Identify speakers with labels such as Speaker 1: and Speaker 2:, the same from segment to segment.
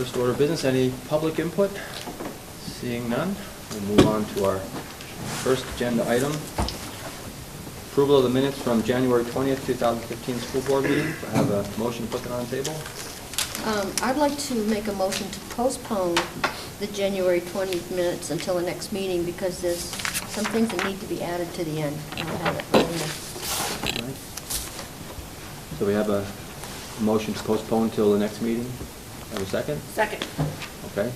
Speaker 1: First order of business, any public input? Seeing none, we'll move on to our first agenda item. Approval of the minutes from January 20th, 2015 school board meeting. I have a motion to put that on the table.
Speaker 2: I'd like to make a motion to postpone the January 20th minutes until the next meeting because there's some things that need to be added to the end. I'll have it right here.
Speaker 1: All right. So we have a motion to postpone till the next meeting. Have a second?
Speaker 3: Second.
Speaker 1: Okay.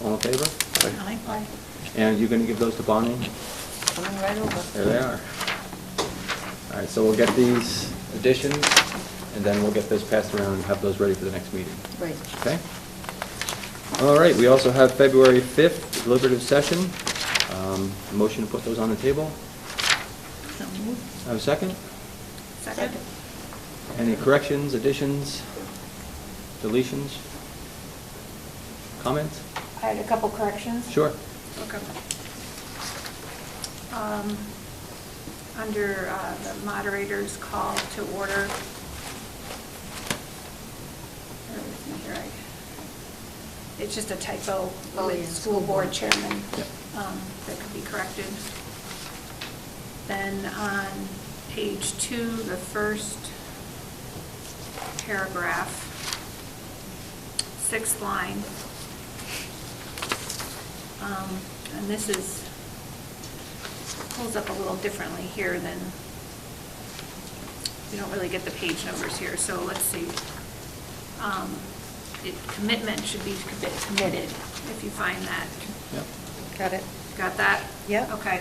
Speaker 1: All in favor?
Speaker 3: Aye.
Speaker 1: And you're going to give those to Bonnie?
Speaker 2: Coming right over.
Speaker 1: There they are. All right, so we'll get these additions, and then we'll get those passed around and have those ready for the next meeting.
Speaker 2: Right.
Speaker 1: Okay? All right, we also have February 5th, deliberative session. Motion to put those on the table.
Speaker 3: So moved.
Speaker 1: Have a second?
Speaker 3: Second.
Speaker 1: Any corrections, additions, deletions, comments?
Speaker 3: I had a couple corrections.
Speaker 1: Sure.
Speaker 3: Okay. Under the moderator's call to order, bear with me here, it's just a typo
Speaker 2: Oh,
Speaker 3: with
Speaker 2: yeah.
Speaker 3: school board chairman
Speaker 1: Yep.
Speaker 3: that could be corrected. Then on page 2, the first paragraph, 6th line, and this pulls up a little differently here than, you don't really get the page numbers here, so let's see. Commitment should be committed, if you find that.
Speaker 1: Yep.
Speaker 2: Got it.
Speaker 3: Got that?
Speaker 2: Yep.
Speaker 3: Okay.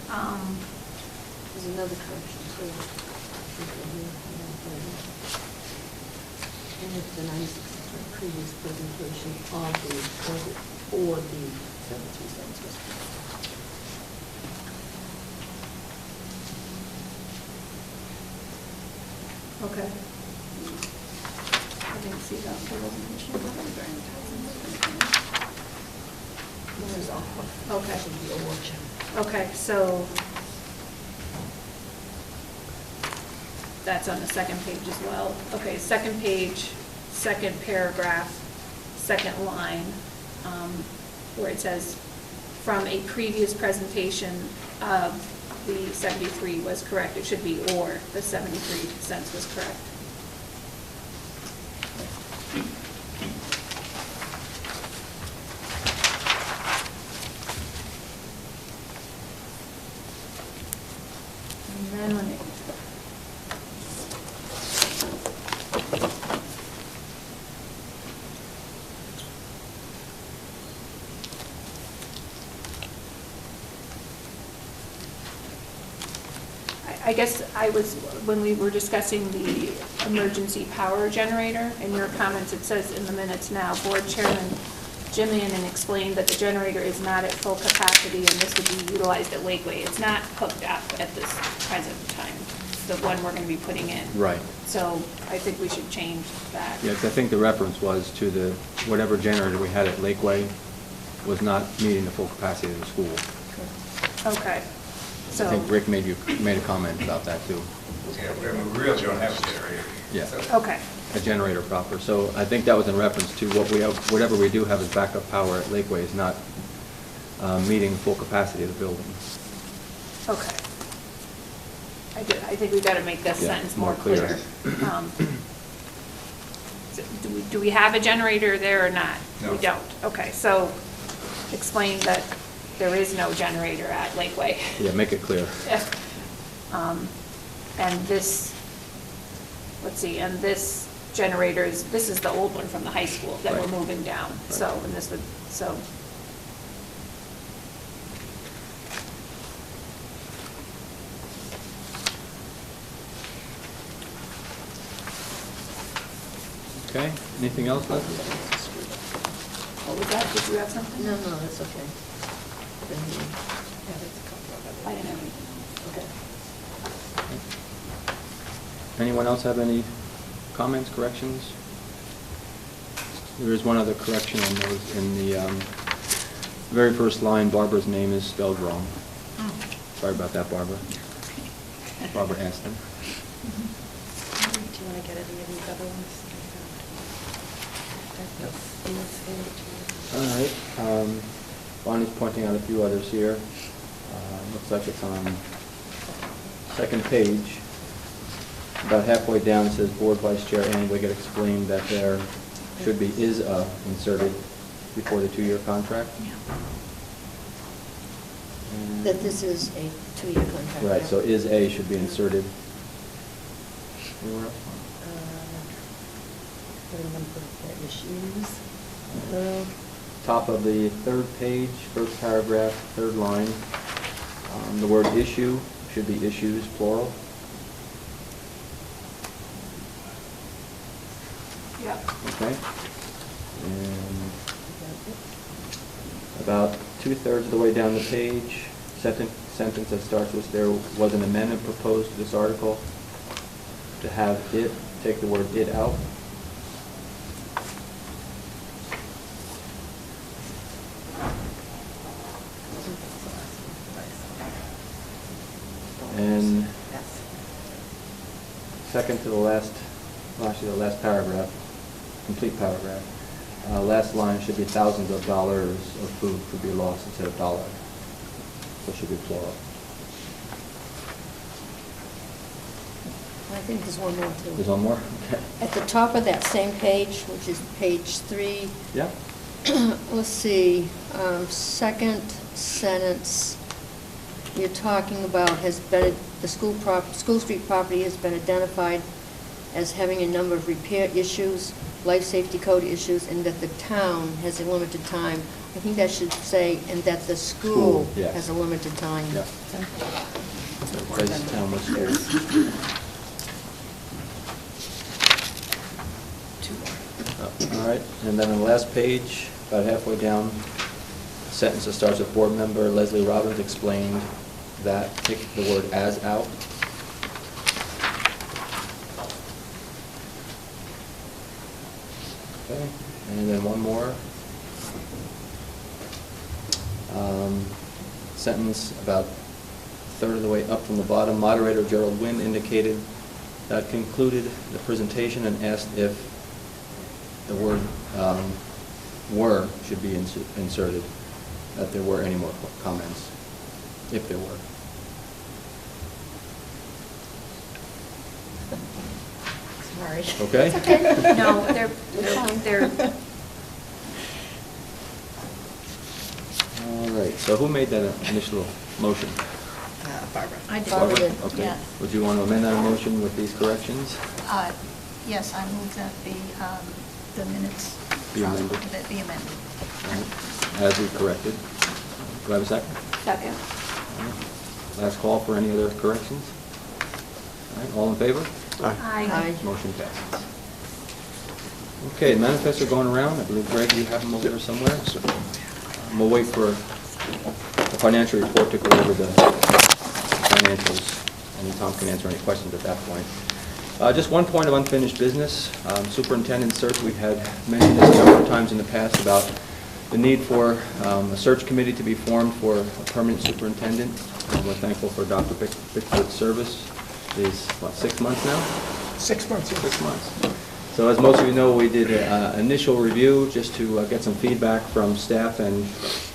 Speaker 2: There's another correction too. And it's the 96 previous presentation of the, or the 73 cents was correct.
Speaker 3: Okay. I didn't see that. There wasn't mention of
Speaker 2: This is off.
Speaker 3: Okay.
Speaker 2: Should be a workshop.
Speaker 3: Okay, so that's on the second page as well. Okay, second page, second paragraph, second line, where it says, from a previous presentation of the 73 was correct. It should be or the 73 cents was correct. And then when it I guess when we were discussing the emergency power generator, in your comments, it says in the minutes now, Board Chairman Jim Annan explained that the generator is not at full capacity and this would be utilized at Lakeway. It's not hooked up at this present time, the one we're going to be putting in.
Speaker 1: Right.
Speaker 3: So I think we should change that.
Speaker 1: Yeah, 'cause I think the reference was to the, whatever generator we had at Lakeway was not meeting the full capacity of the school.
Speaker 3: Okay. So
Speaker 1: I think Rick made a comment about that too.
Speaker 4: Yeah, we really don't have a generator.
Speaker 1: Yeah.
Speaker 4: So-
Speaker 3: Okay.
Speaker 1: A generator proper. So I think that was in reference to what we have, whatever we do have as backup power at Lakeway is not meeting the full capacity of the building.
Speaker 3: Okay. I think we've got to make this
Speaker 1: Yeah,
Speaker 3: sentence more
Speaker 1: more clear.
Speaker 3: clear. So do we have a generator there or not?
Speaker 4: No.
Speaker 3: We don't. Okay, so explain that there is no generator at Lakeway.
Speaker 1: Yeah, make it clear.
Speaker 3: And this, let's see, and this generator this is the old one from the high school that we're
Speaker 1: Right.
Speaker 3: moving down.
Speaker 1: Right.
Speaker 3: So, and this would, so.
Speaker 1: Okay, anything else, Leslie?
Speaker 3: What was that? Did you have something?
Speaker 2: No, that's okay. Then you have it.
Speaker 3: I didn't have anything.
Speaker 2: Okay.
Speaker 1: Anyone else have any comments, corrections? There is one other correction on those. In the very first line, Barbara's name is spelled wrong.
Speaker 3: Oh.
Speaker 1: Sorry about that, Barbara. Barbara Aston.
Speaker 2: Do you want to get any of these other ones?
Speaker 1: All right. Bonnie's pointing out a few others here. Looks like it's on second page. About halfway down it says Board Vice Chair and Wiggett explained that there should be is a inserted before the 2-year contract. And-
Speaker 2: That this is a 2-year contract.
Speaker 1: Right, so is a should be inserted. Anywhere else? Top of the third page, first paragraph, third line. The word issue should be issues, plural.
Speaker 3: Yep.
Speaker 1: Okay. And about 2/3 of the way down the page, sentence that starts with, there was an amendment proposed to this article to have it, take the word it out. And second to the last, well, actually the last paragraph, complete paragraph, last line should be thousands of dollars of food could be lost instead of dollar. So it should be plural.
Speaker 2: I think there's one more too.
Speaker 1: There's one more? Okay.
Speaker 2: At the top of that same page, which is page 3,
Speaker 1: Yeah?
Speaker 2: let's see, second sentence, you're talking about the school street property has been identified as having a number of repair issues, life safety code issues, and that the town has a limited time. I think that should say, and that the school
Speaker 1: yes.
Speaker 2: has a limited time.
Speaker 1: Yeah. So Grace Town was here. All right, and then on the last page, about halfway down, a sentence that starts with Board Member Leslie Robbins explained that, take the word as out. Okay, and then one more. Sentence about a third of the way up from the bottom. Moderator Gerald Wynn indicated that concluded the presentation and asked if the word were should be inserted, that there were any more comments, if there were.
Speaker 2: Sorry.
Speaker 1: Okay?
Speaker 3: No, they're.
Speaker 1: All right, so who made that initial motion?
Speaker 5: Barbara.
Speaker 3: I did.
Speaker 2: Barbara did.
Speaker 1: Okay.
Speaker 5: Yeah.
Speaker 1: Would you want to amend that motion with these corrections?
Speaker 5: Yes, I move that the minutes
Speaker 1: Be amended.
Speaker 5: that be amended.
Speaker 1: All right, as we corrected. Do I have a second?
Speaker 3: Second.
Speaker 1: All right. Last call for any other corrections? All right, all in favor?
Speaker 3: Aye.
Speaker 1: Motion passes. Okay, manifests are going around. I believe, Greg, you have them over there somewhere. We'll wait for the financial report to go over the financials, and Tom can answer any questions at that point. Just one point of unfinished business. Superintendent Search, we've had mentioned this a number of times in the past about the need for a search committee to be formed for a permanent superintendent. We're thankful for Dr. Bickford's service. Is, what, 6 months now?
Speaker 6: 6 months.
Speaker 1: 6 months. So as most of you know, we did an initial review just to get some feedback from staff and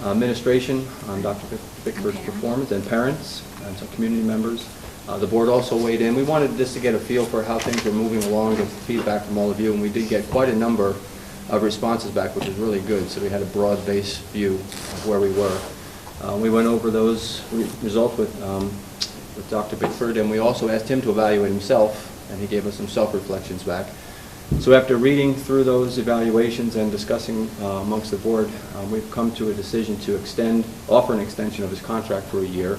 Speaker 1: administration on Dr. Bickford's performance, and parents and some community members. The board also weighed in. We wanted just to get a feel for how things were moving along, with feedback from all of you, and we did get quite a number of responses back, which was really good. So we had a broad-based view of where we were. We went over those results with Dr. Bickford, and we also asked him to evaluate himself, and he gave us some self-reflections back. So after reading through those evaluations and discussing amongst the board, we've come to a decision to offer an extension of his contract for a year,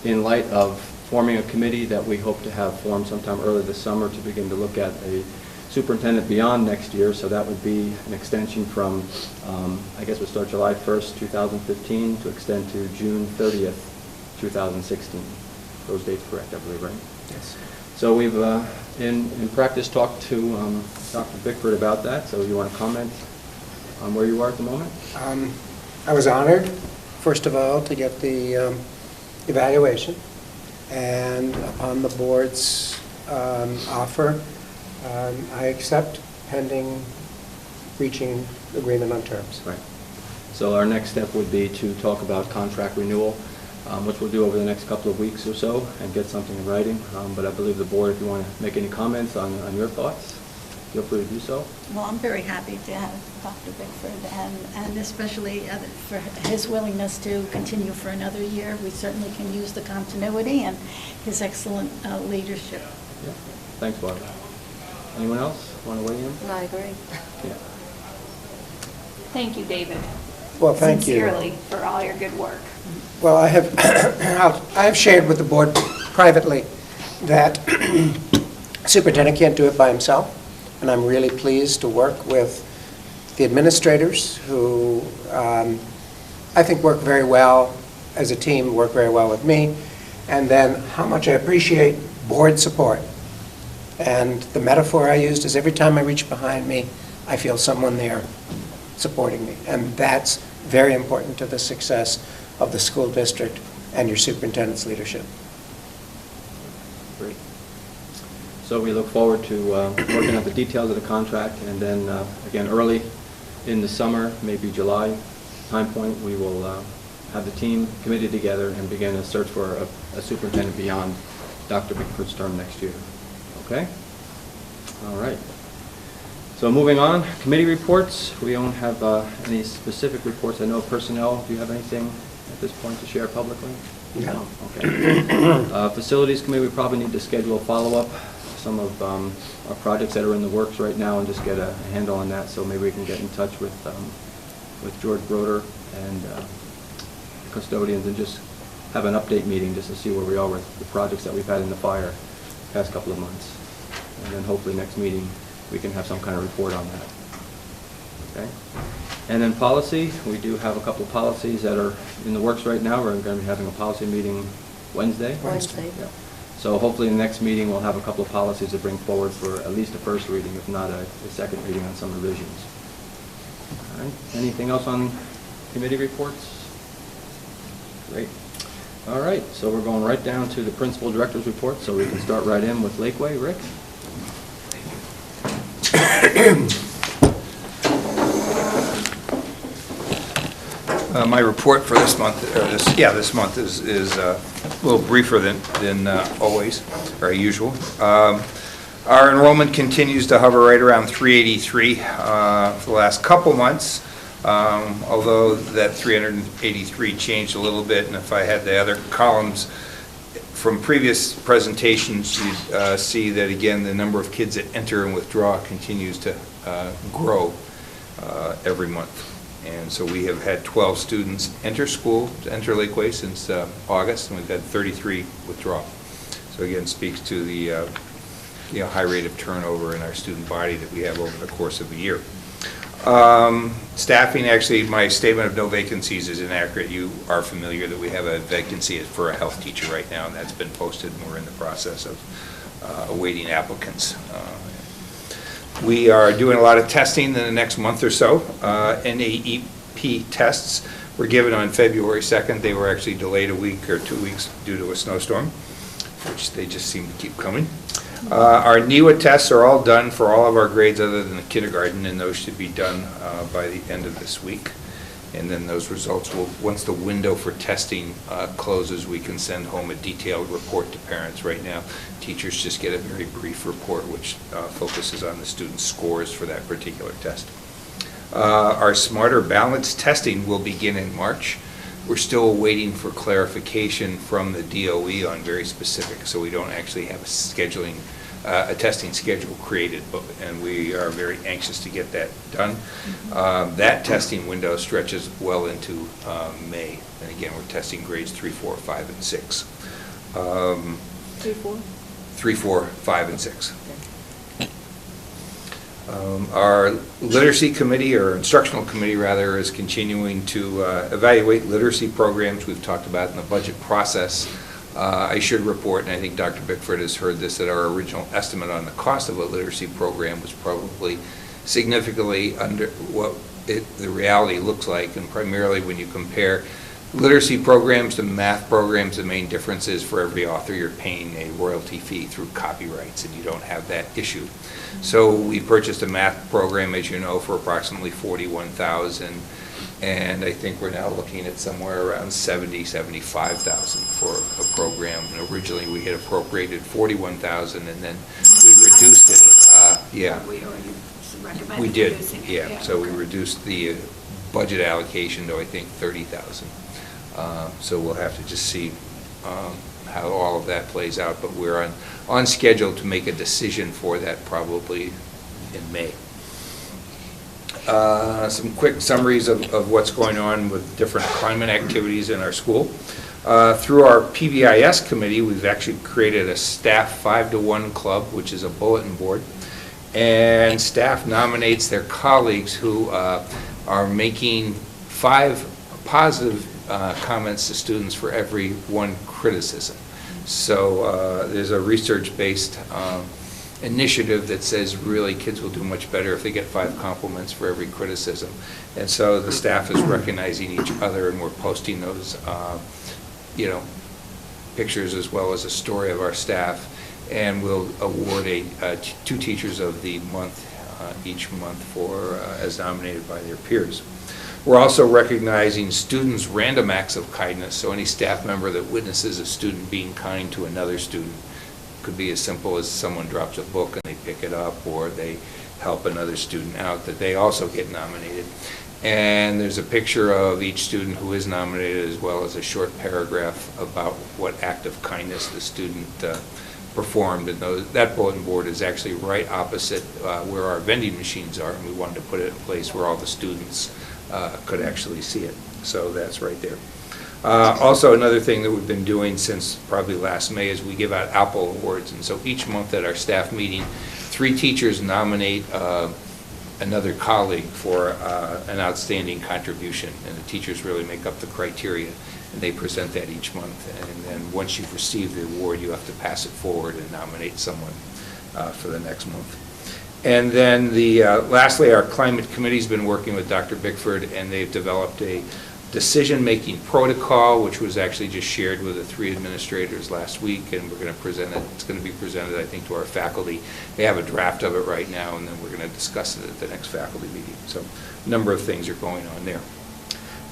Speaker 1: in light of forming a committee that we hope to have formed sometime early this summer to begin to look at a superintendent beyond next year. So that would be an extension from, I guess we'll start July 1st, 2015 to extend to June 30th, 2016. Those dates correct, I believe, right?
Speaker 6: Yes.
Speaker 1: So we've, in practice, talked to Dr. Bickford about that. So you want to comment on where you are at the moment?
Speaker 6: I was honored, first of all, to get the evaluation, and upon the board's offer, I accept pending reaching agreement on terms.
Speaker 1: Right. So our next step would be to talk about contract renewal, which we'll do over the next couple of weeks or so, and get something in writing. But I believe the board, if you want to make any comments on your thoughts, feel free to do so.
Speaker 5: Well, I'm very happy to have Dr. Bickford, and especially for his willingness to continue for another year. We certainly can use the continuity and his excellent leadership.
Speaker 1: Yeah. Thanks, Barbara. Anyone else want to weigh in?
Speaker 2: I agree.
Speaker 1: Yeah.
Speaker 3: Thank you, David.
Speaker 6: Well, thank you.
Speaker 3: Sincerely, for all your good work.
Speaker 6: Well, I have shared with the board privately that superintendent can't do it by himself, and I'm really pleased to work with the administrators who I think work very well as a team, work very well with me, and then how much I appreciate board support. And the metaphor I used is every time I reach behind me, I feel someone there supporting me, and that's very important to the success of the school district and your superintendent's leadership.
Speaker 1: Great. So we look forward to working out the details of the contract, and then, again, early in the summer, maybe July time point, we will have the team committed together and begin a search for a superintendent beyond Dr. Bickford's term next year. Okay? All right. So moving on, committee reports. We don't have any specific reports. I know personnel, do you have anything at this point to share publicly?
Speaker 6: No.
Speaker 1: Okay. Facilities committee, we probably need to schedule a follow-up. Some of our projects that are in the works right now and just get a handle on that, so maybe we can get in touch with George Broder and custodians and just have an update meeting just to see where we are with the projects that we've had in the fire the past couple of months. And then hopefully next meeting we can have some kind of report on that. Okay? And then policy, we do have a couple of policies that are in the works right now. We're going to be having a policy meeting Wednesday.
Speaker 2: Wednesday.
Speaker 1: Yeah. So hopefully in the next meeting we'll have a couple of policies to bring forward for at least a first reading, if not a second reading on some revisions. All right. Anything else on committee reports? Great. All right. So we're going right down to the principal director's report, so we can start right in with Lakeway. Rick?
Speaker 4: My report for this month, this month is a little briefer than always, or usual. Our enrollment continues to hover right around 383 for the last couple months, although that 383 changed a little bit, and if I had the other columns from previous presentations, you'd see that, again, the number of kids that enter and withdraw continues to grow every month. And so we have had 12 students enter Lakeway since August, and we've had 33 withdraw. So again, speaks to the high rate of turnover in our student body that we have over the course of a year. Staffing, actually, my statement of no vacancies is inaccurate. You are familiar that we have a vacancy for a health teacher right now, and that's been posted, and we're in the process of awaiting applicants. We are doing a lot of testing in the next month or so. NAEP tests were given on February 2nd. They were actually delayed a week or 2 weeks due to a snowstorm, which they just seem to keep coming. Our NEWA tests are all done for all of our grades other than the kindergarten, and those should be done by the end of this week. And then those results will, once the window for testing closes, we can send home a detailed report to parents. Right now, teachers just get a very brief report which focuses on the students' scores for that particular test. Our Smarter Balance testing will begin in March. We're still waiting for clarification from the DOE on very specific, so we don't actually have a testing schedule created, and we are very anxious to get that done. That testing window stretches well into May, and again, we're testing grades 3, 4, 5, and 6.
Speaker 3: 3, 4?
Speaker 4: 3, 4, 5, and 6. Our literacy committee, or instructional committee rather, is continuing to evaluate literacy programs we've talked about in the budget process. I should report, and I think Dr. Bickford has heard this, that our original estimate on the cost of a literacy program was probably significantly under what the reality looks like, and primarily when you compare literacy programs, the math programs, the main difference is for every author, you're paying a royalty fee through copyrights, and you don't have that issue. So we purchased a math program, as you know, for approximately $41,000, and I think we're now looking at somewhere around $75,000 for a program. And originally, we had appropriated $41,000, and then we reduced it. Yeah.
Speaker 3: We already recommended
Speaker 4: We did,
Speaker 3: reducing it.
Speaker 4: yeah. So we reduced the budget allocation to, I think, $30,000. So we'll have to just see how all of that plays out, but we're on schedule to make a decision for that probably in May. Some quick summaries of what's going on with different climate activities in our school. Through our PBIS committee, we've actually created a staff 5-to-1 club, which is a bulletin board, and staff nominates their colleagues who are making 5 positive comments to students for every 1 criticism. So there's a research-based initiative that says really kids will do much better if they get 5 compliments for every criticism. And so the staff is recognizing each other, and we're posting those, pictures as well as a story of our staff, and we'll award 2 teachers of the month each month for as nominated by their peers. We're also recognizing students' random acts of kindness, so any staff member that witnesses a student being kind to another student. Could be as simple as someone drops a book and they pick it up, or they help another student out, that they also get nominated. And there's a picture of each student who is nominated, as well as a short paragraph about what act of kindness the student performed. And that bulletin board is actually right opposite where our vending machines are, and we wanted to put it in a place where all the students could actually see it. So that's right there. Also, another thing that we've been doing since probably last May is we give out Apple Awards, and so each month at our staff meeting, 3 teachers nominate another colleague for an outstanding contribution, and the teachers really make up the criteria, and they present that each month. And then once you've received the award, you have to pass it forward and nominate someone for the next month. And then lastly, our climate committee's been working with Dr. Bickford, and they've developed a decision-making protocol, which was actually just shared with the 3 administrators last week, and we're going to present it. It's going to be presented, I think, to our faculty. They have a draft of it right now, and then we're going to discuss it at the next faculty meeting. So a number of things are going on there.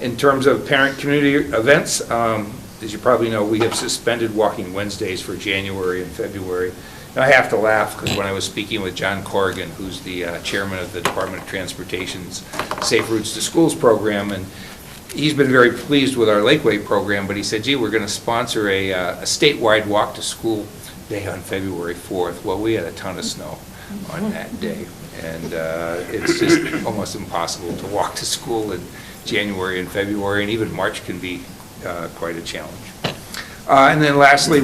Speaker 4: In terms of parent community events, as you probably know, we have suspended Walking Wednesdays for January and February. And I have to laugh because when I was speaking with John Corrigan, who's the chairman of the Department of Transportation's Safe Routes to Schools program, and he's been very pleased with our Lakeway program, but he said, gee, we're going to sponsor a statewide walk to school day on February 4th. Well, we had a ton of snow on that day, and it's just almost impossible to walk to school in January and February, and even March can be quite a challenge. And then lastly,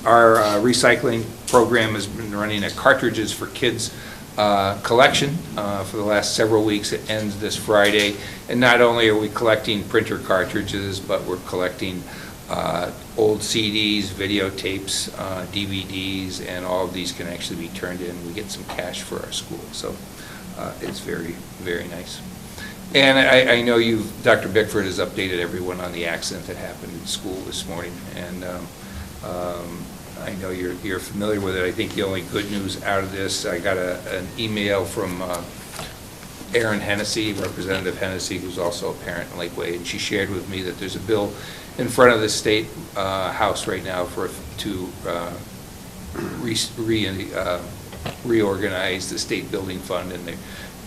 Speaker 4: our recycling program has been running a Cartridges for Kids collection for the last several weeks. It ends this Friday, and not only are we collecting printer cartridges, but we're collecting old CDs, videotapes, DVDs, and all of these can actually be turned in. We get some cash for our school, so it's very, very nice. And I know Dr. Bickford has updated everyone on the accident that happened in school this morning, and I know you're familiar with it. I think the only good news out of this, I got an email from Erin Hennessy, Representative Hennessy, who's also a parent in Lakeway, and she shared with me that there's a bill in front of the State House right now to reorganize the state building fund, and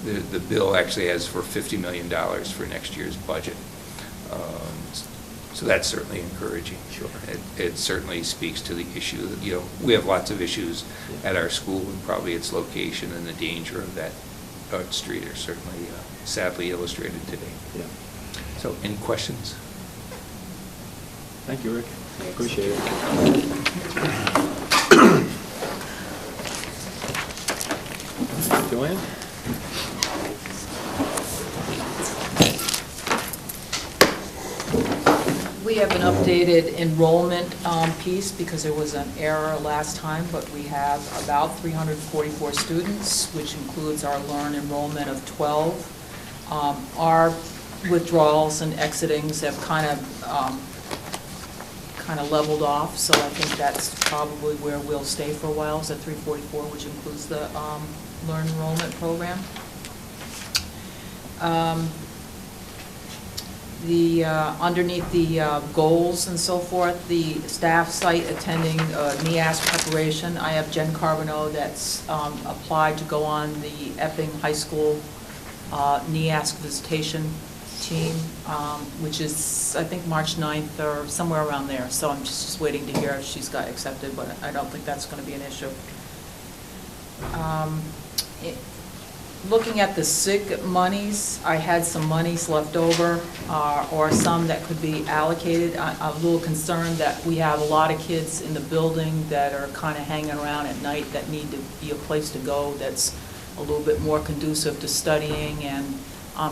Speaker 4: the bill actually has for $50 million for next year's budget. So that's certainly encouraging. Sure. It certainly speaks to the issue that, we have lots of issues at our school, and probably its location and the danger of that street are certainly sadly illustrated today.
Speaker 1: Yeah.
Speaker 4: So any questions?
Speaker 1: Thank you, Rick. Appreciate it. Joanne?
Speaker 7: We have an updated enrollment piece because there was an error last time, but we have about 344 students, which includes our learn enrollment of 12. Our withdrawals and exitings have kind of leveled off, so I think that's probably where we'll stay for a while, is at 344, which includes the Learn Enrollment Program. Underneath the goals and so forth, the staff site attending NEASC preparation, I have Jen Carbonneau that's applied to go on the Epping High School NEASC visitation team, which is, I think, March 9th or somewhere around there. So I'm just waiting to hear if she's got accepted, but I don't think that's going to be an issue. Looking at the SIG monies, I had some monies left over, or some that could be allocated. I'm a little concerned that we have a lot of kids in the building that are kind of hanging around at night that need to be a place to go that's a little bit more conducive to studying and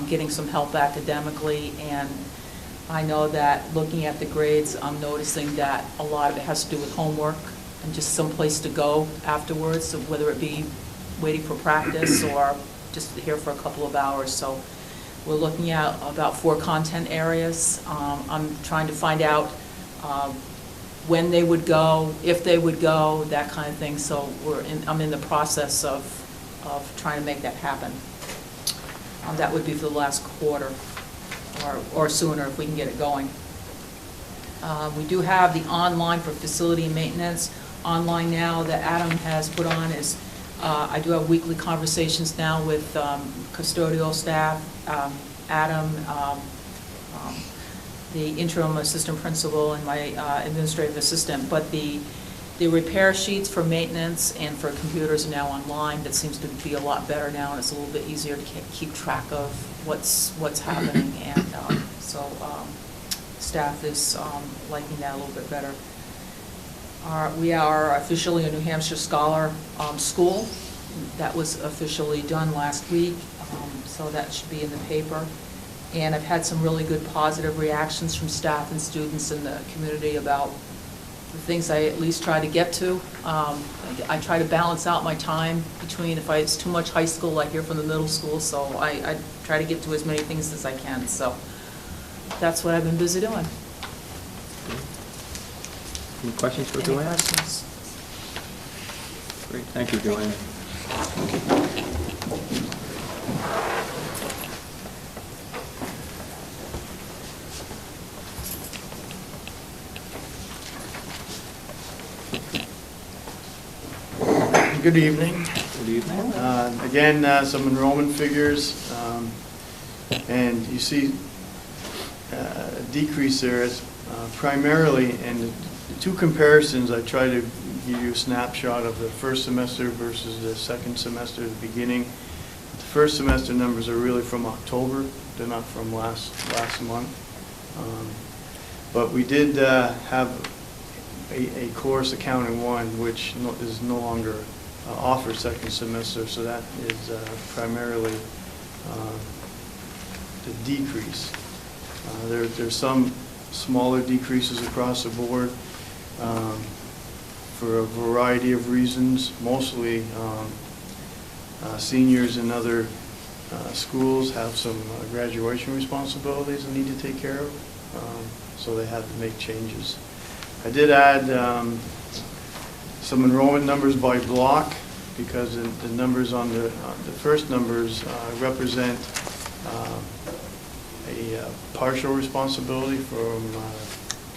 Speaker 7: getting some help academically. And I know that looking at the grades, I'm noticing that a lot of it has to do with homework and just some place to go afterwards, so whether it be waiting for practice or just here for a couple of hours. So we're looking at about 4 content areas. I'm trying to find out when they would go, if they would go, that kind of thing. So I'm in the process of trying to make that happen. That would be for the last quarter or sooner if we can get it going. We do have the online for facility maintenance. Online now that Adam has put on is I do have weekly conversations now with custodial staff, Adam, the interim assistant principal, and my administrative assistant. But the repair sheets for maintenance and for computers are now online. That seems to be a lot better now, and it's a little bit easier to keep track of what's happening. And so staff is liking that a little bit better. We are officially a New Hampshire Scholar school. That was officially done last week, so that should be in the paper. And I've had some really good positive reactions from staff and students in the community about the things I at least try to get to. I try to balance out my time between, if it's too much high school, I hear from the middle school, so I try to get to as many things as I can. So that's what I've been busy doing.
Speaker 1: Any questions for Joanne? Great, thank you, Joanne.
Speaker 8: Good evening.
Speaker 1: Good evening.
Speaker 8: Again, some enrollment figures, and you see a decrease there. It's primarily, and the 2 comparisons, I try to give you a snapshot of the first semester versus the second semester at the beginning. The first semester numbers are really from October. They're not from last month. But we did have a course, Accounting 1, which is no longer offered second semester, so that is primarily the decrease. There's some smaller decreases across the board for a variety of reasons. Mostly seniors in other schools have some graduation responsibilities they need to take care of, so they had to make changes. I did add some enrollment numbers by block, because the numbers on the first numbers represent a partial responsibility from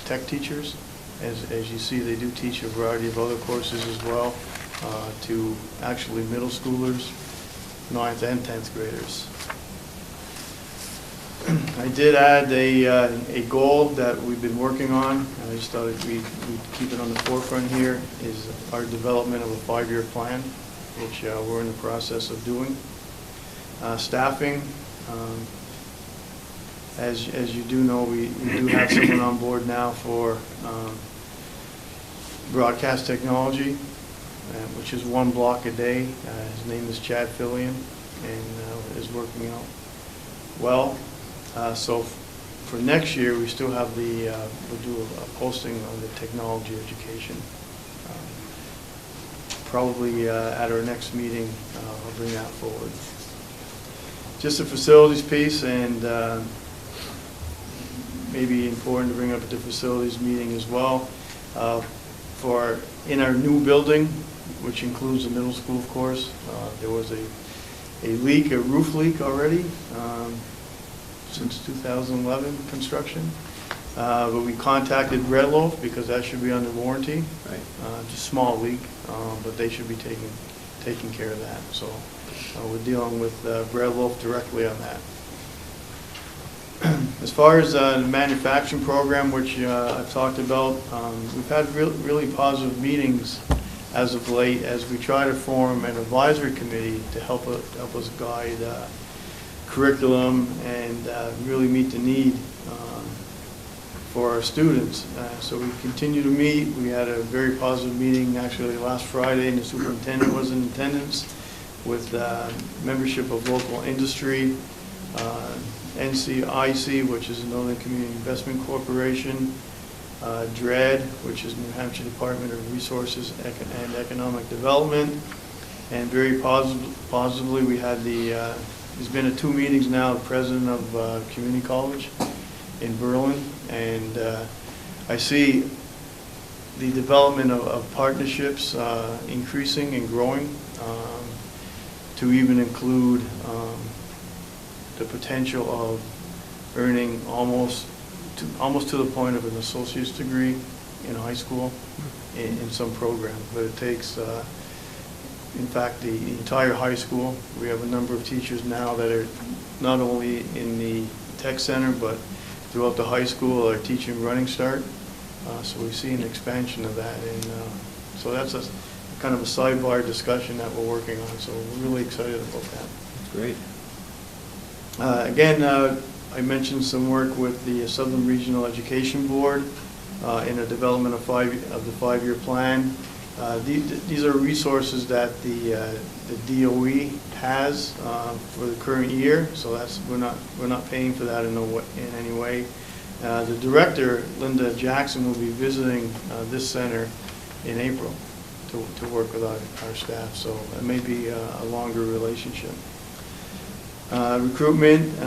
Speaker 8: tech teachers. As you see, they do teach a variety of other courses as well, to actually middle schoolers, 9th and 10th graders. I did add a goal that we've been working on. I just thought we'd keep it on the forefront here, is our development of a 5-year plan, which we're in the process of doing. Staffing, as you do know, we do have someone on board now for broadcast technology, which is 1 block a day. His name is Chad Fillion, and is working out well. So for next year, we still have we'll do a posting on the technology education. Probably at our next meeting, I'll bring that forward. Just the facilities piece, and be important to bring up at the facilities meeting as well. In our new building, which includes the middle school, of course, there was a leak, a roof leak already, since 2011 construction. But we contacted Red Loaf because that should be under warranty.
Speaker 1: Right.
Speaker 8: Just a small leak, but they should be taking care of that. So we're dealing with Red Loaf directly on that. As far as the manufacturing program, which I've talked about, we've had really positive meetings as of late as we try to form an advisory committee to help us guide curriculum and really meet the need for our students. So we continue to meet. We had a very positive meeting actually last Friday, and the superintendent was in attendance with membership of local industry, NCIC, which is Northern Community Investment Corporation, DRED, which is New Hampshire Department of Resources and Economic Development, and very positively we had there's been 2 meetings now, the president of Community College in Berlin, and I see the development of partnerships increasing and growing to even include the potential of earning almost to the point of an associate's degree in high school in some program. But it takes, in fact, the entire high school. We have a number of teachers now that are not only in the tech center, but throughout the high school are teaching Running Start. So we see an expansion of that. And so that's a kind of a sidebar discussion that we're working on. So we're really excited about that.
Speaker 1: That's great.
Speaker 8: Again, I mentioned some work with the Southern Regional Education Board in the development of the 5-year plan. These are resources that the DOE has for the current year, so we're not paying for that in any way. The director, Linda Jackson, will be visiting this center in April to work with our staff, so it may be a longer relationship. Recruitment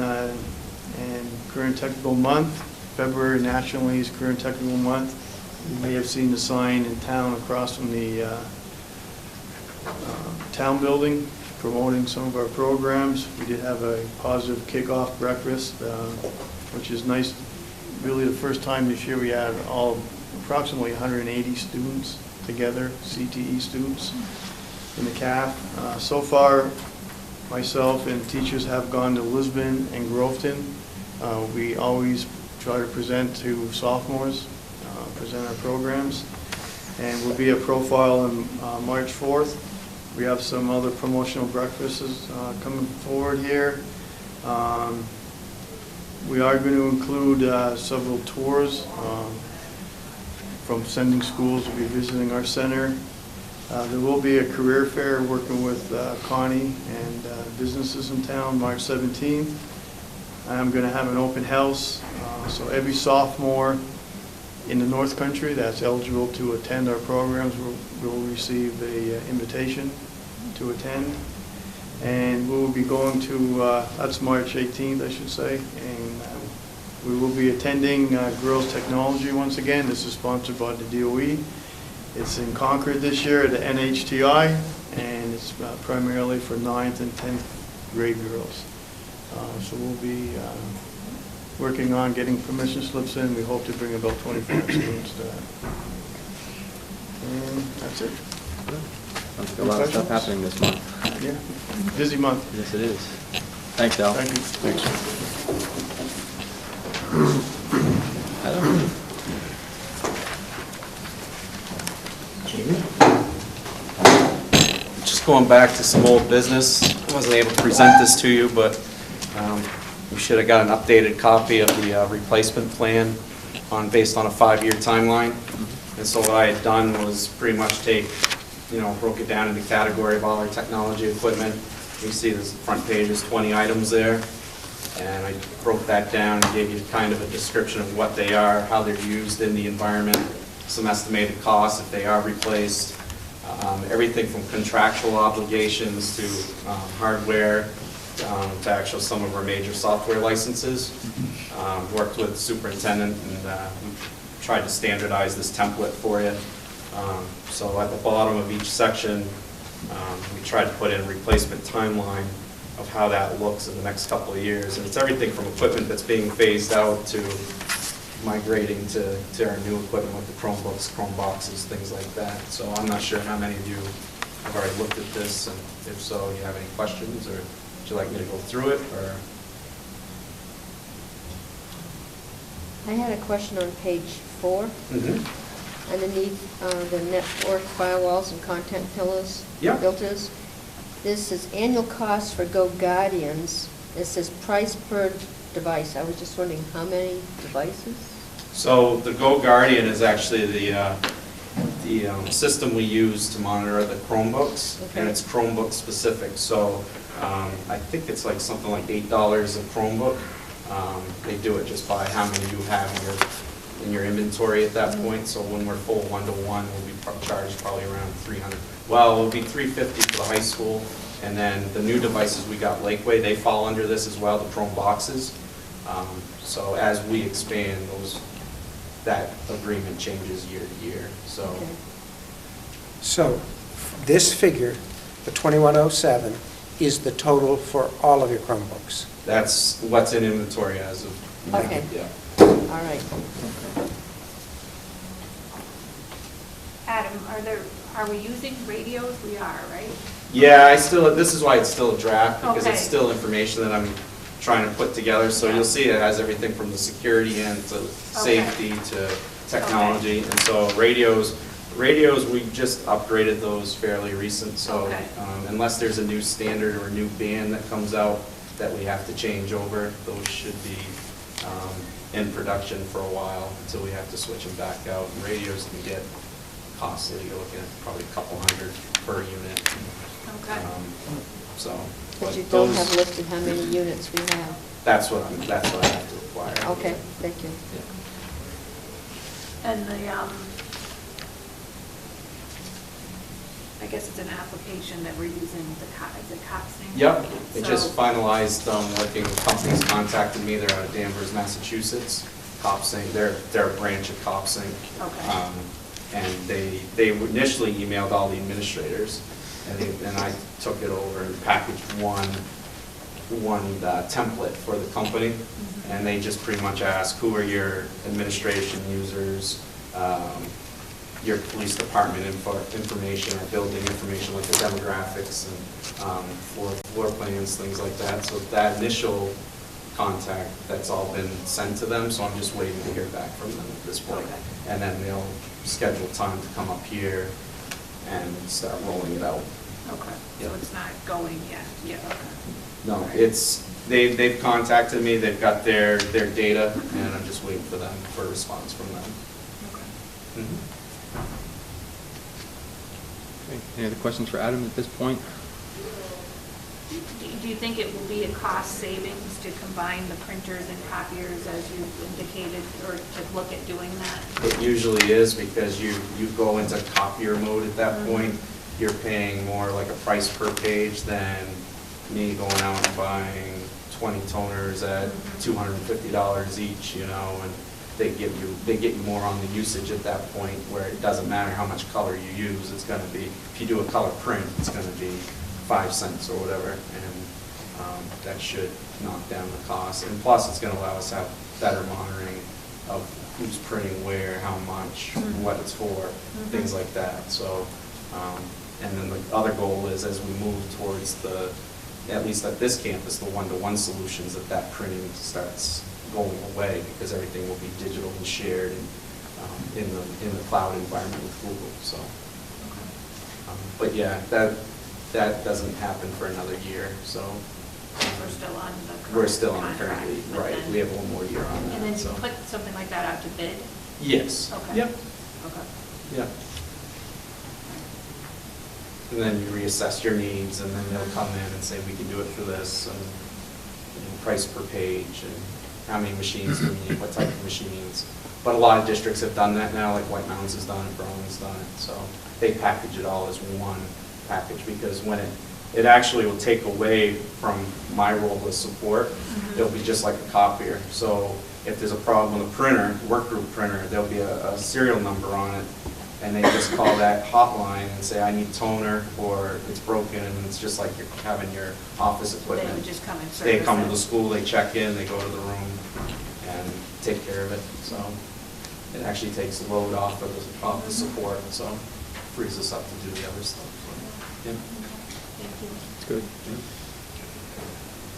Speaker 8: and Career Technical Month. February nationally is Career Technical Month. You may have seen the sign in town across from the town building promoting some of our programs. We did have a positive kickoff breakfast, which is nice. Really the first time this year we had approximately 180 students together, CTE students in the CAF. So far, myself and teachers have gone to Lisbon and Groveton. We always try to present to sophomores, present our programs, and will be a profile on March 4th. We have some other promotional breakfasts coming forward here. We are going to include several tours from sending schools to be visiting our center. There will be a career fair working with Connie and businesses in town March 17th. I'm going to have an open house, so every sophomore in the North Country that's eligible to attend our programs will receive an invitation to attend. And we will be going to, that's March 18th, I should say, and we will be attending Girls Technology once again. This is sponsored by the DOE. It's in Concord this year at the NHTI, and it's primarily for 9th and 10th grade girls. So we'll be working on getting permission slips in. We hope to bring about 25 students to that. And that's it.
Speaker 1: Sounds like a lot of stuff happening this month.
Speaker 8: Yeah, busy month.
Speaker 1: Yes, it is. Thanks, Al.
Speaker 8: Thank you. Thanks.
Speaker 1: Adam?
Speaker 9: Just going back to some old business, I wasn't able to present this to you, but we should have got an updated copy of the replacement plan based on a 5-year timeline. And so what I had done was pretty much broke it down into category of all our technology equipment. You see this front page is 20 items there. And I broke that down and gave you kind of a description of what they are, how they're used in the environment, some estimated costs if they are replaced, everything from contractual obligations to hardware to actual some of our major software licenses. Worked with the superintendent, and we tried to standardize this template for you. So at the bottom of each section, we tried to put in a replacement timeline of how that looks in the next couple of years. And it's everything from equipment that's being phased out to migrating to our new equipment with the Chromebooks, Chromeboxes, things like that. So I'm not sure how many of you have already looked at this, and if so, you have any questions, or would you like me to go through it, or?
Speaker 2: I had a question on page 4. Underneath the network firewalls and content pillars,
Speaker 9: Yeah.
Speaker 2: filters. This is annual cost for Go Guardians. It says price per device. I was just wondering how many devices?
Speaker 9: So the Go Guardian is actually the system we use to monitor the Chromebooks, and
Speaker 2: Okay.
Speaker 9: it's Chromebook specific. So I think it's like something like $8 a Chromebook. They do it just by how many you have in your inventory at that point. So when we're full one-to-one, we'll be charged probably around $300. Well, it'll be $350 for the high school, and then the new devices we got Lakeway, they fall under this as well, the Chromeboxes. So as we expand, that agreement changes year to year. So.
Speaker 2: Okay.
Speaker 6: So this figure, the 2107, is the total for all of your Chromebooks.
Speaker 9: That's what's in inventory as of.
Speaker 2: Okay.
Speaker 9: Yeah.
Speaker 2: All right.
Speaker 3: Adam, are we using radios? We are, right?
Speaker 9: Yeah, this is why it's still a draft, because
Speaker 3: Okay.
Speaker 9: it's still information that I'm trying to put together. So
Speaker 3: Yeah.
Speaker 9: you'll see it has everything from the security end to safety to technology. And so radios, we just upgraded those fairly recent. So
Speaker 3: Okay.
Speaker 9: unless there's a new standard or a new band that comes out that we have to change over, those should be in production for a while until we have to switch them back out. And radios can get costly. You're looking at probably a couple hundred per unit.
Speaker 3: Okay.
Speaker 9: So.
Speaker 2: But you don't
Speaker 9: those-
Speaker 2: have listed how many units we have.
Speaker 9: That's what I have to acquire.
Speaker 2: Okay, thank you.
Speaker 3: And I guess it's an application that we're using, is it CopSync?
Speaker 9: Yep, they
Speaker 3: So-
Speaker 9: just finalized, working with companies contacted me, they're out of Danvers, Massachusetts, CopSync, they're a branch of CopSync.
Speaker 3: Okay.
Speaker 9: And they initially emailed all the administrators, and I took it over and packaged one template for the company, and they just pretty much asked, who are your administration users, your police department information, or building information, like the demographics and floor plans, things like that. So that initial contact, that's all been sent to them, so I'm just waiting to hear back from them at this point.
Speaker 3: Okay.
Speaker 9: And then they'll schedule time to come up here and start rolling it out.
Speaker 3: Okay,
Speaker 9: Yeah.
Speaker 3: so it's not going yet? Yeah, okay.
Speaker 9: No, they've contacted me, they've got their data, and I'm just waiting for a response from them.
Speaker 3: Okay.
Speaker 9: Mhm.
Speaker 1: Okay. Any other questions for Adam at this point?
Speaker 3: Do you think it will be a cost savings to combine the printers and copiers as you indicated, or to look at doing that?
Speaker 9: It usually is, because you go into copier mode at that point. You're paying more like a price per page than me going out and buying 20 toners at $250 each, and they get you more on the usage at that point, where it doesn't matter how much color you use. It's going to be, if you do a color print, it's going to be 5 cents or whatever, and that should knock down the cost. And plus, it's going to allow us to have better monitoring of who's printing where, how much, what it's for, things like that. So, and then the other goal is, as we move towards at least at this campus, the one-to-one solutions, that printing starts going away, because everything will be digital and shared in the cloud environment with Google. So, but yeah, that doesn't happen for another year. So
Speaker 3: We're still on the current
Speaker 9: we're still on
Speaker 3: contract,
Speaker 9: currently,
Speaker 3: but
Speaker 9: right?
Speaker 3: then-
Speaker 9: We have one more year on that.
Speaker 3: And then
Speaker 9: so.
Speaker 3: you put something like that out to bid?
Speaker 9: Yes.
Speaker 3: Okay.
Speaker 9: Yep.
Speaker 3: Okay.
Speaker 9: Yeah. And then you reassess your needs, and then they'll come in and say, we can do it for this, and price per page, and how many machines do we need, what type of machines. But a lot of districts have done that now, like White Mountains has done it, Burlington's done it. So they package it all as one package, because when it actually will take away from my role as support. It'll be just like a copier. So if there's a problem with a printer, work group printer, there'll be a serial number on it, and they just call that hotline and say, I need toner, or it's broken, and it's just like you're having your office equipment.
Speaker 3: They would just come and
Speaker 9: They
Speaker 3: service
Speaker 9: come to
Speaker 3: it.
Speaker 9: the school, they check in, they go to the room, and take care of it, so it actually takes the load off of the support, so frees us up to do the other stuff. So, yeah.
Speaker 1: It's good.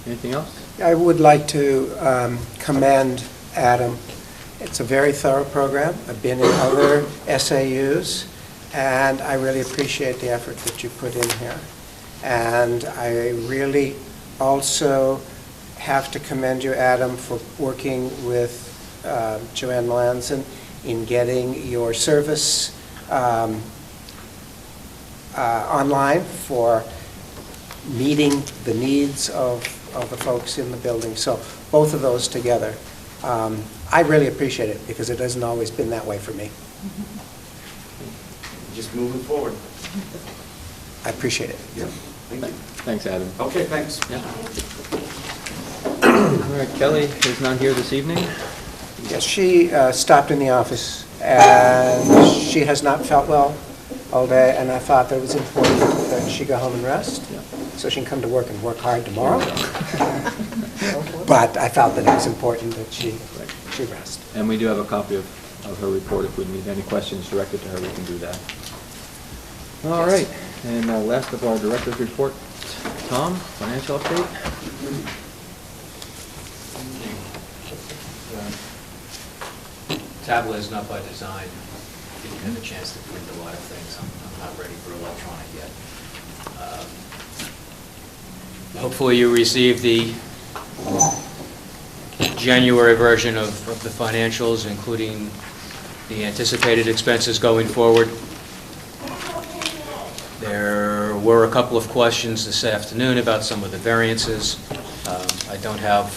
Speaker 1: Anything else?
Speaker 6: I would like to commend Adam. It's a very thorough program. I've been in other SAUs, and I really appreciate the effort that you put in here. And I really also have to commend you, Adam, for working with Joanne Melanson in getting your service online for meeting the needs of the folks in the building. So both of those together. I really appreciate it because it hasn't always been that way for me.
Speaker 9: Just moving forward.
Speaker 6: I appreciate it.
Speaker 9: Yeah. Thank you.
Speaker 1: Thanks, Adam.
Speaker 9: Okay, thanks.
Speaker 1: Yeah. All right, Kelly is not here this evening.
Speaker 6: Yes, she stopped in the office, and she has not felt well all day, and I thought that it was important that she go home and rest, so she can come to work and work hard tomorrow. But I felt that it was important that she rest.
Speaker 1: And we do have a copy of her report. If we need any questions directed to her, we can do that. All right, and last of our director's report, Tom, financial update?
Speaker 10: Tablet is not by design. Didn't have a chance to print a lot of things. I'm not ready for electronic yet. Hopefully you received the January version of the financials, including the anticipated expenses going forward. There were a couple of questions this afternoon about some of the variances. I don't have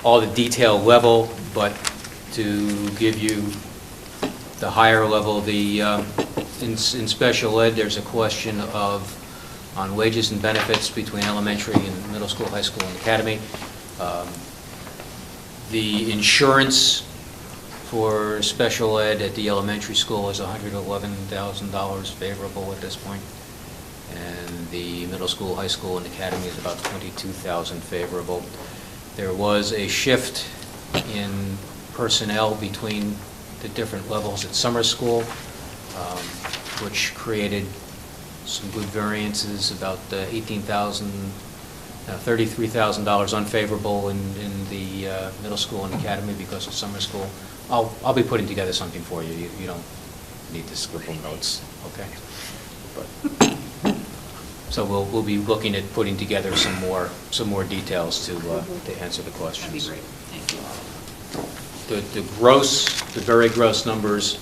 Speaker 10: all the detail level, but to give you the higher level, in special ed, there's a question on wages and benefits between elementary and middle school, high school, and academy. The insurance for special ed at the elementary school is $111,000 favorable at this point, and the middle school, high school, and academy is about $22,000 favorable. There was a shift in personnel between the different levels at summer school, which created some good variances, about $33,000 unfavorable in the middle school and academy because of summer school. I'll be putting together something for you. You don't need to scribble notes, okay? But so we'll be looking at putting together some more details to answer the questions.
Speaker 3: That'd be great. Thank you.
Speaker 10: The very gross numbers,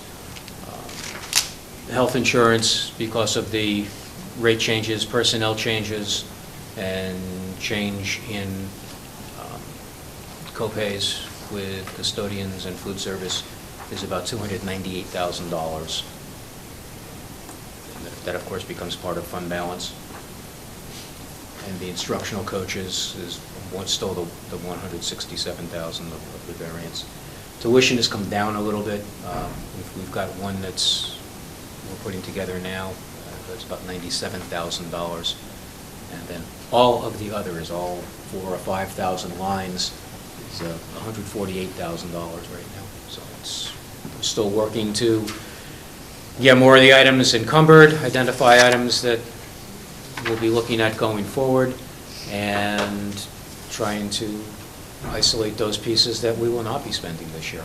Speaker 10: health insurance because of the rate changes, personnel changes, and change in co-pays with custodians and food service is about $298,000. That, of course, becomes part of fund balance. And the instructional coaches is still the $167,000 of the variance. Tuition has come down a little bit. We've got one we're putting together now. That's about $97,000. And then all of the others, all 4,000 or 5,000 lines, is $148,000 right now. So we're still working to get more of the items encumbered, identify items that we'll be looking at going forward, and trying to isolate those pieces that we will not be spending this year.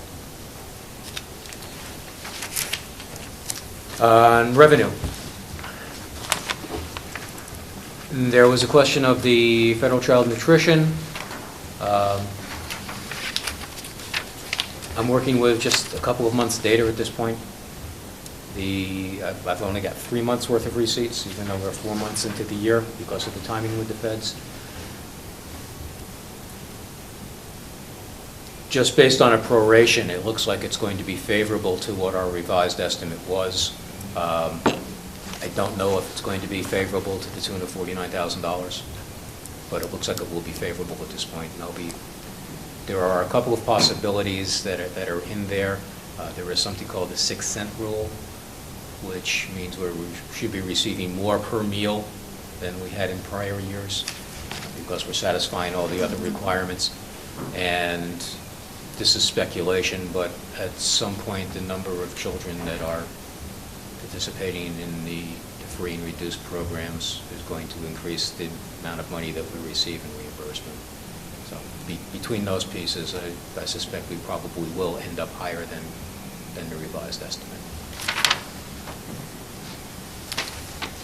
Speaker 10: On revenue. There was a question of the federal child nutrition. I'm working with just a couple of months' data at this point. I've only got 3 months' worth of receipts, even though we're 4 months into the year because of the timing with the feds. Just based on a proration, it looks like it's going to be favorable to what our revised estimate was. I don't know if it's going to be favorable to the tune of $49,000, but it looks like it will be favorable at this point, and I'll be There are a couple of possibilities that are in there. There is something called the 6-cent rule, which means we should be receiving more per meal than we had in prior years, because we're satisfying all the other requirements. And this is speculation, but at some point, the number of children that are participating in the free and reduced programs is going to increase the amount of money that we receive in reimbursement. So between those pieces, I suspect we probably will end up higher than the revised estimate.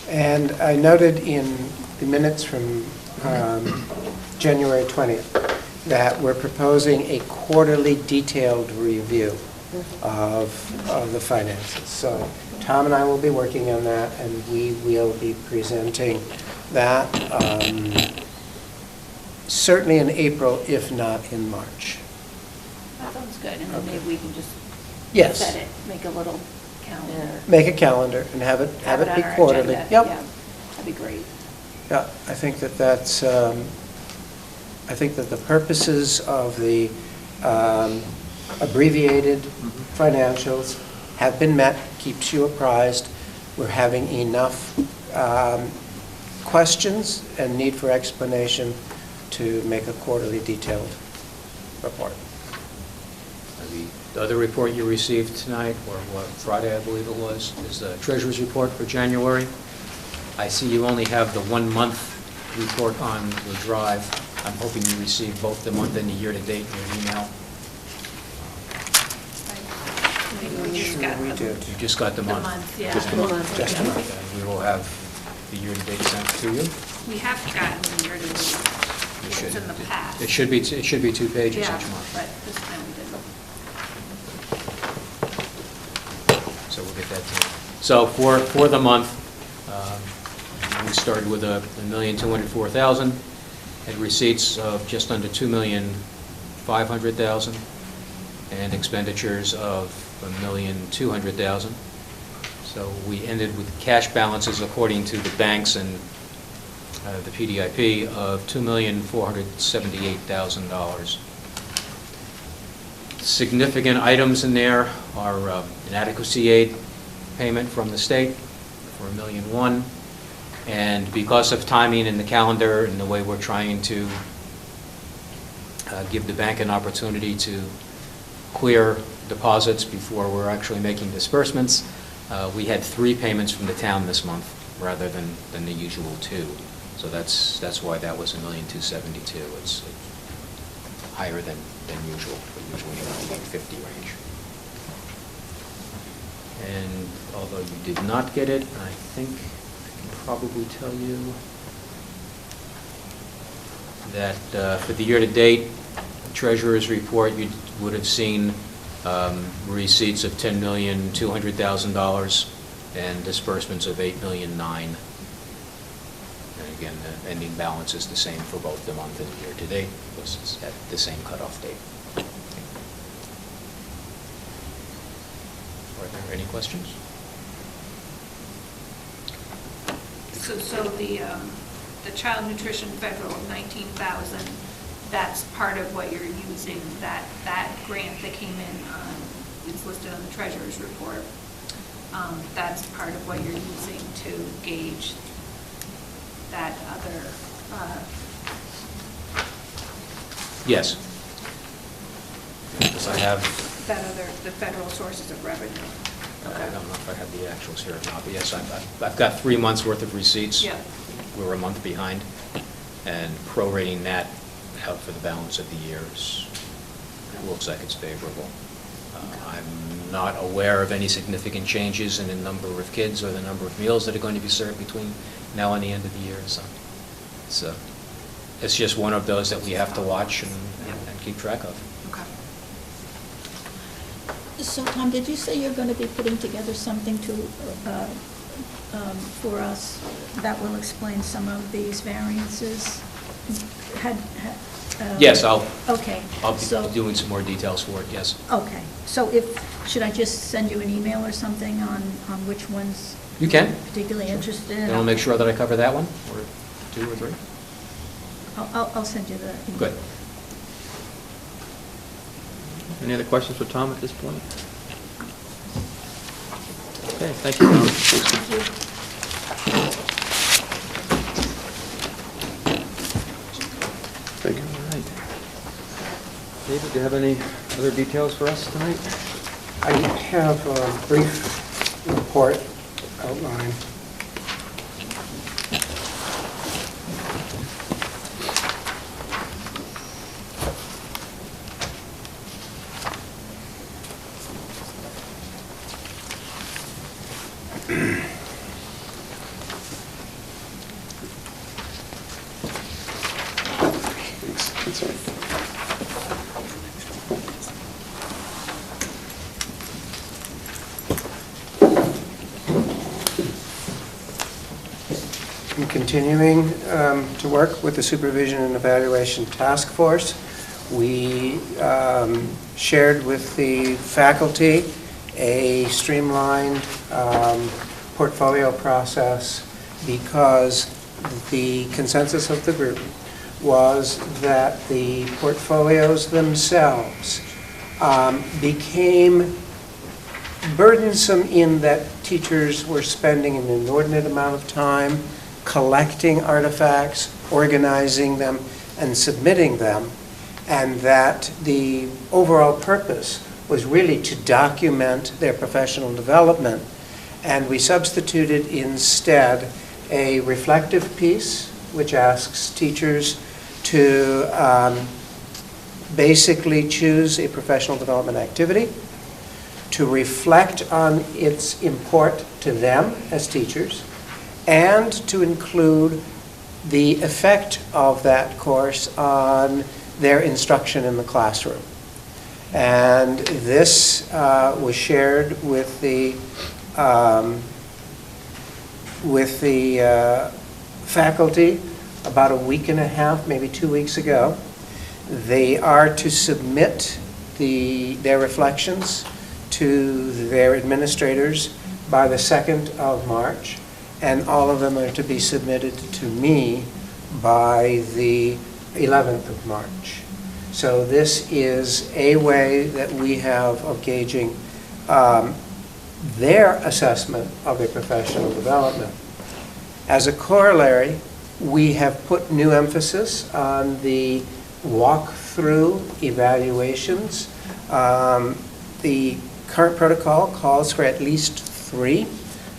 Speaker 6: And I noted in the minutes from January 20th that we're proposing a quarterly detailed review of the finances. So Tom and I will be working on that, and we will be presenting that certainly in April, if not in March.
Speaker 3: That sounds good, and then maybe we can just
Speaker 6: Yes.
Speaker 3: set it, make a little calendar.
Speaker 6: Make a calendar and have it
Speaker 3: on
Speaker 6: be
Speaker 3: our
Speaker 6: quarterly.
Speaker 3: agenda.
Speaker 6: Yep.
Speaker 3: Yeah, that'd be great.
Speaker 6: Yeah, I think that's, I think that the purposes of the abbreviated financials have been met, keeps you apprised. We're having enough questions and need for explanation to make a quarterly detailed report.
Speaker 10: The other report you received tonight, or Friday, I believe it was, is the Treasurer's report for January. I see you only have the 1-month report on the drive. I'm hoping you received both the month and the year-to-date in your email.
Speaker 3: Maybe we just
Speaker 6: Sure
Speaker 3: got
Speaker 6: we
Speaker 3: the-
Speaker 6: did.
Speaker 10: You just got the month.
Speaker 3: The month, yeah.
Speaker 6: Just a month. Just a month.
Speaker 10: And we will have the year-to-date sent to you.
Speaker 3: We have gotten the year-to-date.
Speaker 10: You
Speaker 3: It's
Speaker 10: should-
Speaker 3: in the past.
Speaker 10: It should be 2 pages each
Speaker 3: Yeah,
Speaker 10: month.
Speaker 3: but this time we didn't.
Speaker 10: So we'll get that to you. So for the month, we started with $1,204,000, had receipts of just under $2,500,000, and expenditures of $1,200,000. So we ended with cash balances, according to the banks and the PDIP, of $2,478,000. Significant items in there are inadequacy aid payment from the state for $1,000,001, and because of timing in the calendar and the way we're trying to give the bank an opportunity to clear deposits before we're actually making disbursements, we had 3 payments from the town this month rather than the usual 2. So that's why that was $1,272,000. It's higher than usual, but usually in the 150 range. And although you did not get it, I think I can probably tell you that for the year-to-date treasurer's report, you would have seen receipts of $10,200,000 and disbursements of $8,009,000. And again, the ending balance is the same for both the month and year-to-date, because it's at the same cutoff date. Are there any questions?
Speaker 3: So the child nutrition federal of 19,000, that's part of what you're using, that grant that came in, it's listed on the treasurer's report. That's part of what you're using to gauge that other.
Speaker 10: Yes. Because I have,
Speaker 3: The federal sources of revenue.
Speaker 10: I don't know if I have the actuals here or not, but yes, I've got 3 months' worth of receipts.
Speaker 3: Yeah.
Speaker 10: We're a month behind, and prorating that out for the balance of the year looks like it's favorable. I'm not aware of any significant changes in the number of kids or the number of meals that are going to be served between now and the end of the year, so it's just one of those that we have to watch and keep track of.
Speaker 3: Okay.
Speaker 5: So, Tom, did you say you're going to be putting together something for us that will explain some of these variances?
Speaker 10: Yes, I'll
Speaker 5: Okay.
Speaker 10: be
Speaker 5: So-
Speaker 10: doing some more details for it, yes.
Speaker 5: Okay, so should I just send you an email or something on which ones?
Speaker 10: You can.
Speaker 5: you're particularly interested in?
Speaker 10: And I'll make sure that I cover that one, or 2 or 3.
Speaker 5: I'll send you the email.
Speaker 10: Good.
Speaker 1: Any other questions for Tom at this point? Okay, thank you, Tom.
Speaker 6: Thank you.
Speaker 1: All right. David, do you have any other details for us tonight?
Speaker 6: I have a brief report outline. I'm continuing to work with the Supervision and Evaluation Task Force. We shared with the faculty a streamlined portfolio process because the consensus of the group was that the portfolios themselves became burdensome in that teachers were spending an inordinate amount of time collecting artifacts, organizing them, and submitting them, and that the overall purpose was really to document their professional development. And we substituted instead a reflective piece, which asks teachers to basically choose a professional development activity, to reflect on its import to them as teachers, and to include the effect of that course on their instruction in the classroom. And this was shared with the faculty about a week and a half, maybe 2 weeks ago. They are to submit their reflections to their administrators by the 2nd of March, and all of them are to be submitted to me by the 11th of March. So this is a way that we have of gauging their assessment of their professional development. As a corollary, we have put new emphasis on the walk-through evaluations. The current protocol calls for at least 3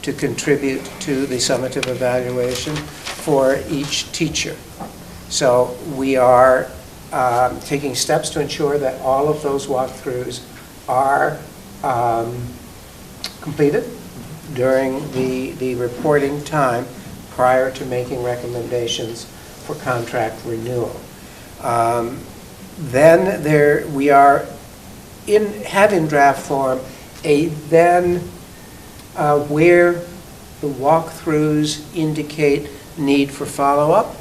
Speaker 6: to contribute to the summative evaluation for each teacher. So we are taking steps to ensure that all of those walkthroughs are completed during the reporting time prior to making recommendations for contract renewal. Then we are have in draft form a then where the walkthroughs indicate need for follow-up,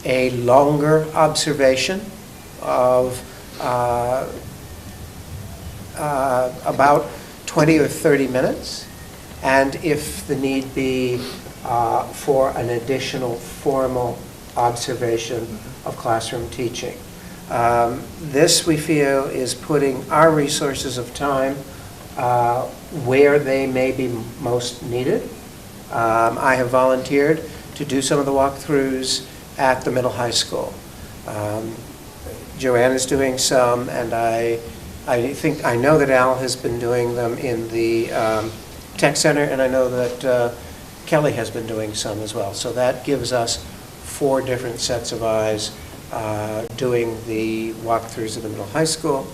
Speaker 6: a longer observation of about 20 or 30 minutes, and if the need be, for an additional formal observation of classroom teaching. This, we feel, is putting our resources of time where they may be most needed. I have volunteered to do some of the walkthroughs at the middle high school. Joanne is doing some, and I know that Al has been doing them in the Tech Center, and I know that Kelly has been doing some as well. So that gives us 4 different sets of eyes doing the walkthroughs of the middle high school.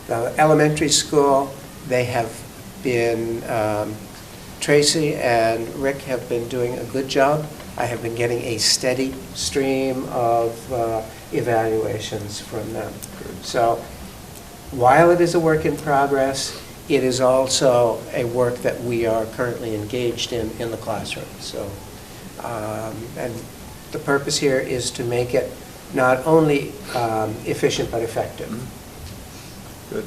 Speaker 6: The elementary school, they have been, Tracy and Rick have been doing a good job. I have been getting a steady stream of evaluations from them. So while it is a work in progress, it is also a work that we are currently engaged in the classroom. So, and the purpose here is to make it not only efficient but effective.
Speaker 1: Good.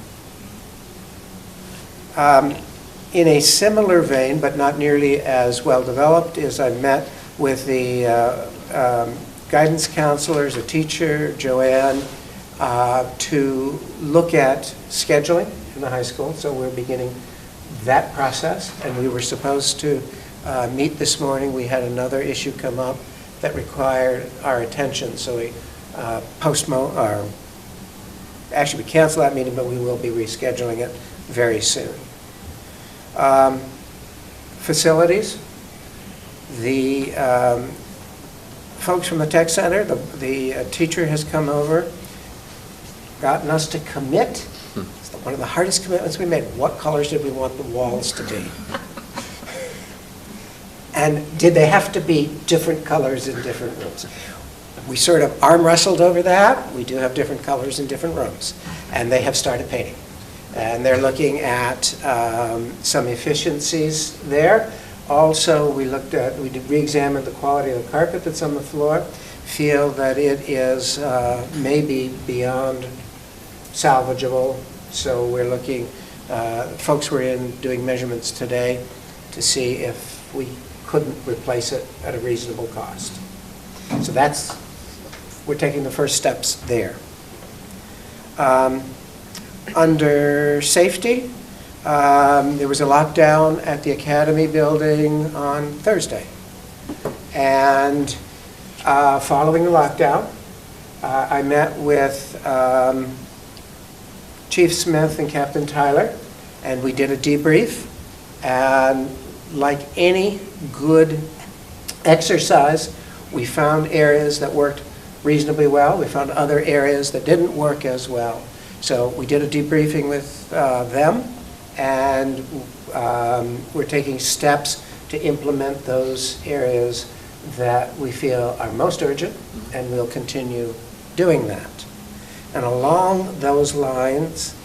Speaker 6: In a similar vein, but not nearly as well developed, is I met with the guidance counselors, a teacher, Joanne, to look at scheduling in the high school, so we're beginning that process, and we were supposed to meet this morning. We had another issue come up that required our attention, so we actually, we canceled that meeting, but we will be rescheduling it very soon. Facilities, the folks from the tech center, the teacher has come over, gotten us to commit. It's one of the hardest commitments we made. What colors did we want the walls to be? And did they have to be different colors in different rooms? We sort of arm wrestled over that. We do have different colors in different rooms. And they have started painting. And they're looking at some efficiencies there. Also, we re-examined the quality of the carpet that's on the floor, feel that it is maybe beyond salvageable. So we're looking, folks were in doing measurements today to see if we couldn't replace it at a reasonable cost. So we're taking the first steps there. Under safety, there was a lockdown at the Academy building on Thursday. And following the lockdown, I met with Chief Smith and Captain Tyler, and we did a debrief. And like any good exercise, we found areas that worked reasonably well. We found other areas that didn't work as well. So we did a debriefing with them, and we're taking steps to implement those areas that we feel are most urgent, and we'll continue doing that. And along those lines,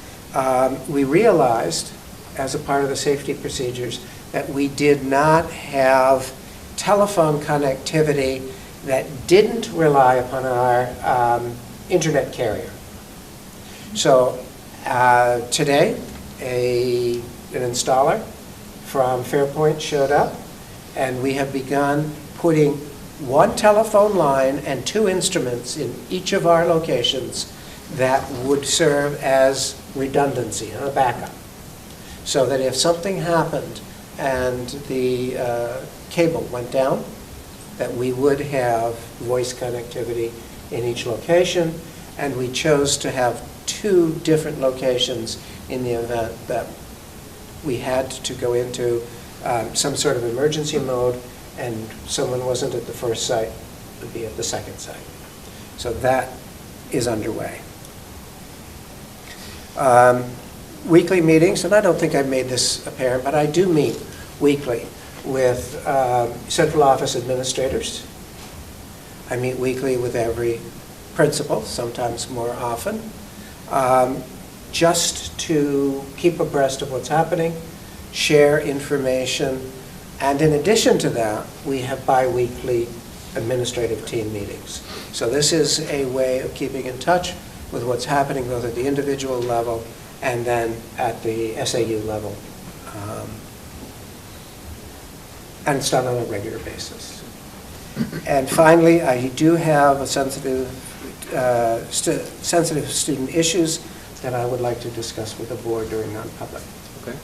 Speaker 6: we realized, as a part of the safety procedures, that we did not have telephone connectivity that didn't rely upon our internet carrier. So today, an installer from Fairpoint showed up, and we have begun putting one telephone line and 2 instruments in each of our locations that would serve as redundancy and a backup. So that if something happened and the cable went down, that we would have voice connectivity in each location, and we chose to have 2 different locations in the event that we had to go into some sort of emergency mode and someone wasn't at the first site, would be at the second site. So that is underway. Weekly meetings, and I don't think I've made this apparent, but I do meet weekly with central office administrators. I meet weekly with every principal, sometimes more often, just to keep abreast of what's happening, share information, and in addition to that, we have bi-weekly administrative team meetings. So this is a way of keeping in touch with what's happening both at the individual level and then at the SAU level. And it's done on a regular basis. And finally, I do have a sensitive student issues that I would like to discuss with the board during non-public.
Speaker 1: Okay.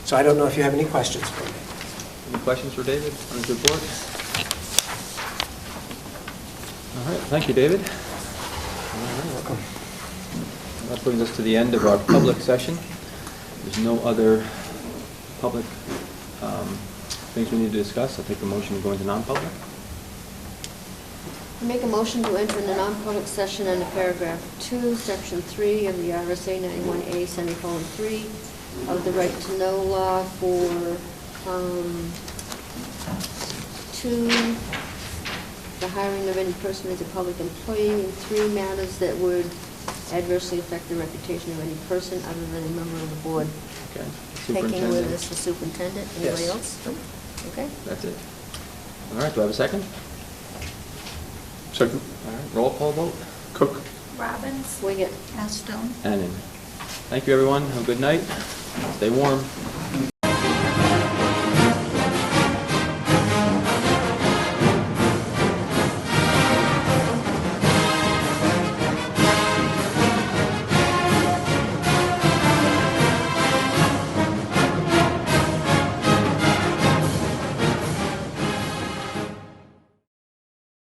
Speaker 6: So I don't know if you have any questions for me.
Speaker 1: Any questions for David on his report? All right, thank you, David.
Speaker 6: You're welcome.
Speaker 1: That brings us to the end of our public session. There's no other public things we need to discuss. I'll take the motion to go into non-public.
Speaker 2: I make a motion to enter into non-public session under paragraph 2, section 3 of the RSA 91A, semicolon 3 of the right to know law for 2, the hiring of any person as a public employee, and 3 matters that would adversely affect the reputation of any person other than a member of the board.
Speaker 1: Okay.
Speaker 2: Taking with us the superintendent. Anybody
Speaker 6: Yes.
Speaker 2: else? No? Okay.
Speaker 1: That's it. All right, do I have a second?
Speaker 8: Second.
Speaker 1: All right, roll call vote.
Speaker 8: Cook.
Speaker 3: Robbins?
Speaker 2: Wiggett.
Speaker 5: Stone.
Speaker 1: And in. Thank you, everyone. Have a good night. Stay warm.